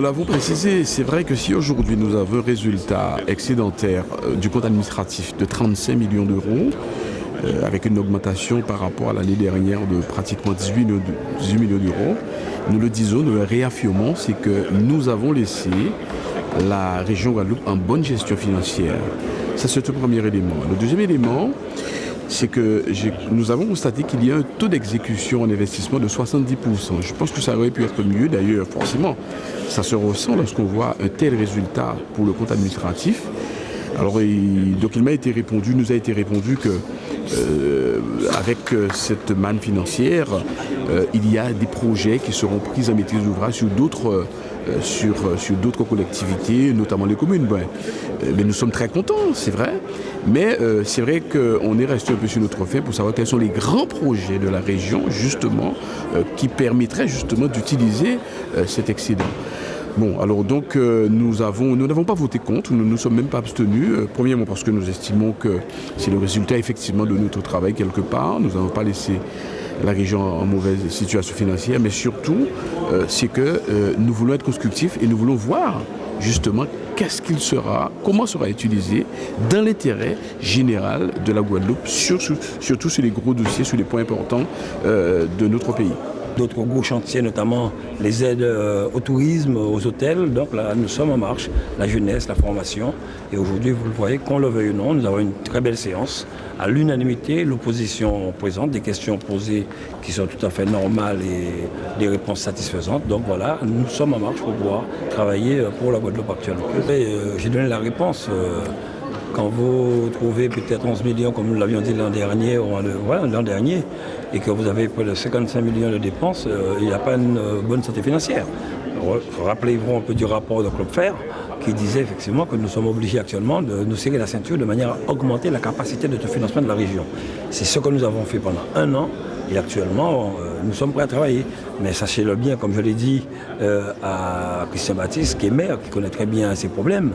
l'avons précisé, c'est vrai que si aujourd'hui nous avons un résultat excédentaire du compte administratif de 35 millions d'euros, avec une augmentation par rapport à l'année dernière de pratiquement 18 millions d'euros, nous le disons, nous le réaffirmons, c'est que nous avons laissé la région Guadeloupe en bonne gestion financière. Ça, c'est le premier élément. Le deuxième élément, c'est que nous avons constaté qu'il y a un taux d'exécution en investissement de 70%. Je pense que ça aurait pu être mieux, d'ailleurs, forcément. Ça se ressent lorsqu'on voit un tel résultat pour le compte administratif. Alors, donc il nous a été répondu que avec cette manne financière, il y a des projets qui seront pris en maîtrise d'ouvrage sur d'autres collectivités, notamment les communes. Mais nous sommes très contents, c'est vrai. Mais c'est vrai qu'on est resté un peu sur notre faim pour savoir quels sont les grands projets de la région, justement, qui permettraient justement d'utiliser cet excédent. Bon, alors donc nous n'avons pas voté contre, nous ne nous sommes même pas abstenus. Premièrement parce que nous estimons que c'est le résultat effectivement de notre travail quelque part. Nous n'avons pas laissé la région en mauvaise situation financière, mais surtout c'est que nous voulons être constructifs et nous voulons voir justement comment sera utilisé dans l'intérêt général de la Guadeloupe, surtout sur les gros dossiers, sur les points importants de notre pays. D'autres gros chantiers, notamment les aides au tourisme, aux hôtels. Donc là, nous sommes en marche, la jeunesse, la formation. Et aujourd'hui, vous le voyez, qu'on le veuille ou non, nous avons une très belle séance. À l'unanimité, l'opposition présente des questions posées qui sont tout à fait normales et des réponses satisfaisantes. Donc voilà, nous sommes en marche pour pouvoir travailler pour la Guadeloupe actuellement. J'ai donné la réponse. Quand vous trouvez peut-être 11 millions, comme nous l'avions dit l'an dernier, et que vous avez près de 55 millions de dépenses, il n'y a pas une bonne santé financière. Rappelez-vous un peu du rapport de Club Fer, qui disait effectivement que nous sommes obligés actuellement de nous serrer la ceinture de manière à augmenter la capacité d'autofinancement de la région. C'est ce que nous avons fait pendant un an, et actuellement, nous sommes prêts à travailler. Mais sachez-le bien, comme je l'ai dit à Christian Baptiste, qui est maire, qui connaît très bien ces problèmes,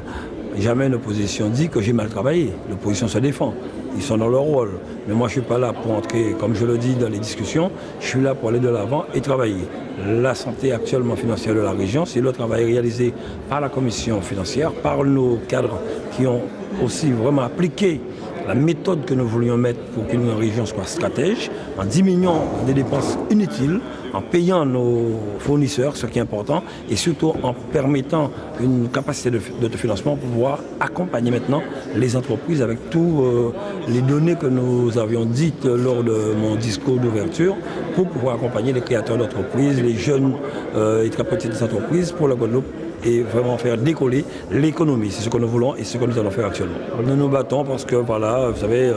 jamais une opposition dit que j'ai mal travaillé. L'opposition se défend. Ils sont dans leur rôle. Mais moi, je ne suis pas là pour entrer, comme je le dis dans les discussions, je suis là pour aller de l'avant et travailler. La santé actuellement financière de la région, c'est le travail réalisé par la commission financière, par nos cadres qui ont aussi vraiment appliqué la méthode que nous voulions mettre pour qu'une région soit stratège, en diminuant des dépenses inutiles, en payant nos fournisseurs, ce qui est important, et surtout en permettant une capacité d'autofinancement pour pouvoir accompagner maintenant les entreprises avec toutes les données que nous avions dites lors de mon discours d'ouverture, pour pouvoir accompagner les créateurs d'entreprises, les jeunes et très petites entreprises pour la Guadeloupe, et vraiment faire décoller l'économie. C'est ce que nous voulons et ce que nous allons faire actuellement. Nous nous battons parce que, voilà, vous savez,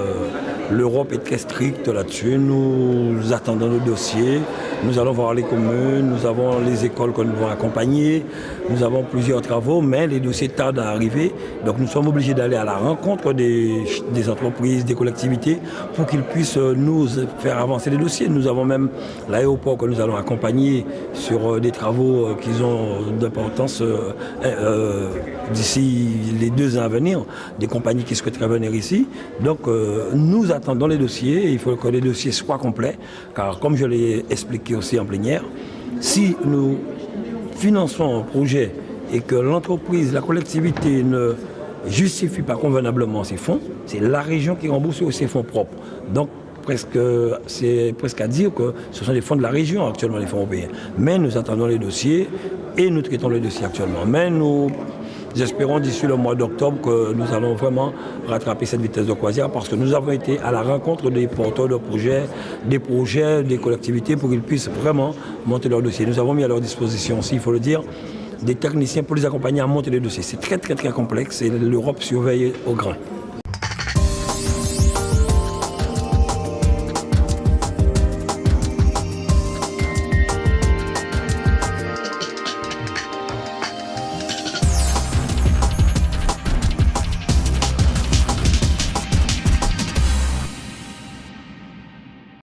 l'Europe est très stricte là-dessus. Nous attendons nos dossiers. Nous allons voir les communes, nous avons les écoles que nous devons accompagner. Nous avons plusieurs travaux, mais les dossiers tardent à arriver. Donc nous sommes obligés d'aller à la rencontre des entreprises, des collectivités, pour qu'ils puissent nous faire avancer les dossiers. Nous avons même l'aéroport que nous allons accompagner sur des travaux qui ont d'importance d'ici les 2 ans à venir, des compagnies qui souhaiteraient venir ici. Donc nous attendons les dossiers, il faut que les dossiers soient complets, car comme je l'ai expliqué aussi en plénière, si nous finançons un projet et que l'entreprise, la collectivité ne justifie pas convenablement ses fonds, c'est la région qui rembourse ses fonds propres. Donc c'est presque à dire que ce sont les fonds de la région actuellement, les fonds européens. Mais nous attendons les dossiers et nous traitons les dossiers actuellement. Mais nous espérons d'ici le mois d'octobre que nous allons vraiment rattraper cette vitesse de croisière, parce que nous avons été à la rencontre des porteurs de projets, des collectivités, pour qu'ils puissent vraiment monter leurs dossiers. Nous avons mis à leur disposition aussi, il faut le dire, des techniciens pour les accompagner à monter les dossiers. C'est très très très complexe et l'Europe surveille au grain.